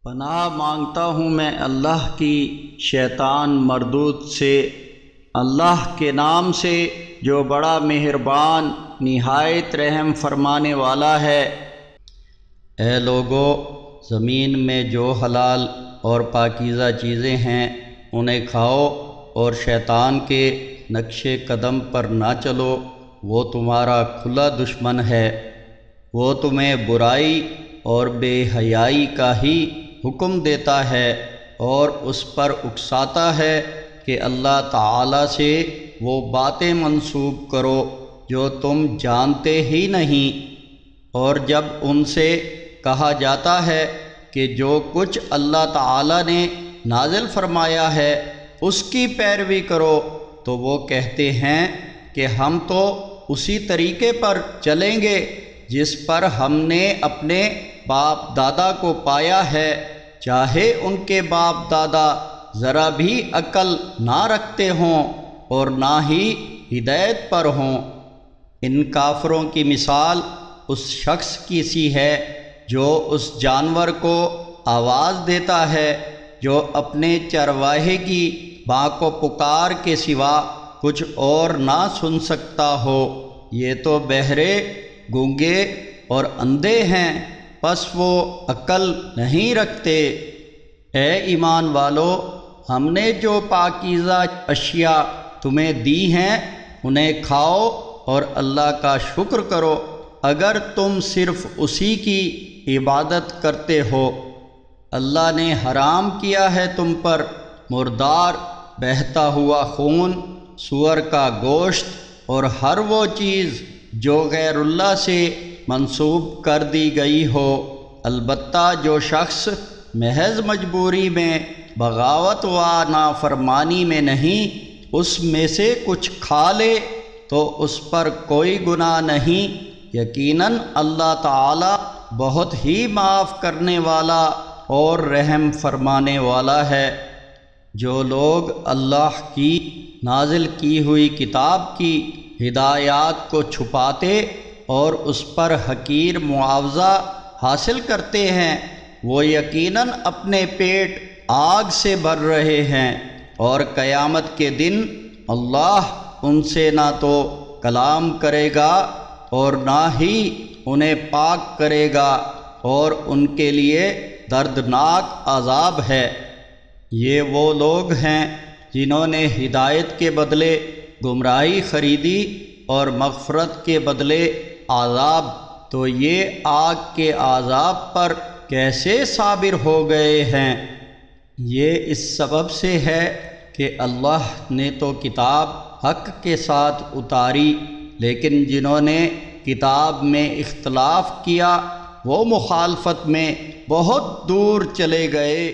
پناہ مانگتا ہوں میں اللہ کی شیطان مردود سے، اللہ کے نام سے جو بڑا مہربان نہایت رحم فرمانے والا ہے۔ اے لوگو، زمین میں جو حلال اور پاکیزہ چیزیں ہیں انہیں کھاؤ، اور شیطان کے نقش قدم پر نہ چلو، وہ تمہارا کھلا دشمن ہے۔ وہ تمہیں برائی اور بے حیائی کا ہی حکم دیتا ہے اور اس پر اکساتا ہے کہ اللہ تعالیٰ سے وہ باتیں منسوب کرو جو تم جانتے ہی نہیں، اور جب ان سے کہا جاتا ہے کہ جو کچھ اللہ تعالیٰ نے نازل فرمایا ہے اس کی پیروی کرو، تو وہ کہتے ہیں کہ ہم تو اسی طریقے پر چلیں گے جس پر ہم نے اپنے باپ دادا کو پایا ہے، چاہے ان کے باپ دادا ذرا بھی عقل نہ رکھتے ہوں اور نہ ہی ہدایت پر ہوں۔ ان کافروں کی مثال اس شخص کی سی ہے جو اس جانور کو آواز دیتا ہے جو اپنے چرواہے کی بانق و پکار کے سوا کچھ اور نہ سن سکتا ہو۔ یہ تو بہرے، گونگے اور اندھے ہیں، پس وہ عقل نہیں رکھتے۔ اے ایمان والو، ہم نے جو پاکیزہ اشیاء تمہیں دی ہیں انہیں کھاؤ اور اللہ کا شکر کرو اگر تم صرف اسی کی عبادت کرتے ہو۔ اللہ نے حرام کیا ہے تم پر مردار، بہتا ہوا خون، سور کا گوشت اور ہر وہ چیز جو غیر اللہ سے منسوب کر دی گئی ہو، البتہ جو شخص محض مجبوری میں، بغاوت و نافرمانی میں نہیں، اس میں سے کچھ کھا لے تو اس پر کوئی گناہ نہیں۔ یقیناً اللہ تعالی بہت ہی معاف کرنے والا اور رحم فرمانے والا ہے۔ جو لوگ اللہ کی نازل کی ہوئی کتاب کی ہدایات کو چھپاتے اور اس پر حقیر معاوضہ حاصل کرتے ہیں، وہ یقیناً اپنے پیٹ آگ سے بھر رہے ہیں، اور قیامت کے دن اللہ ان سے نہ تو کلام کرے گا اور نہ ہی انہیں پاک کرے گا، اور ان کے لیے دردناک عذاب ہے۔ یہ وہ لوگ ہیں جنہوں نے ہدایت کے بدلے گمراہی خریدی اور مغفرت کے بدلے عذاب، تو یہ آگ کے عذاب پر کیسے صابر ہو گئے ہیں۔ یہ اس سبب سے ہے کہ اللہ نے تو کتاب حق کے ساتھ اتاری، لیکن جنہوں نے کتاب میں اختلاف کیا وہ مخالفت میں بہت دور چلے گئے۔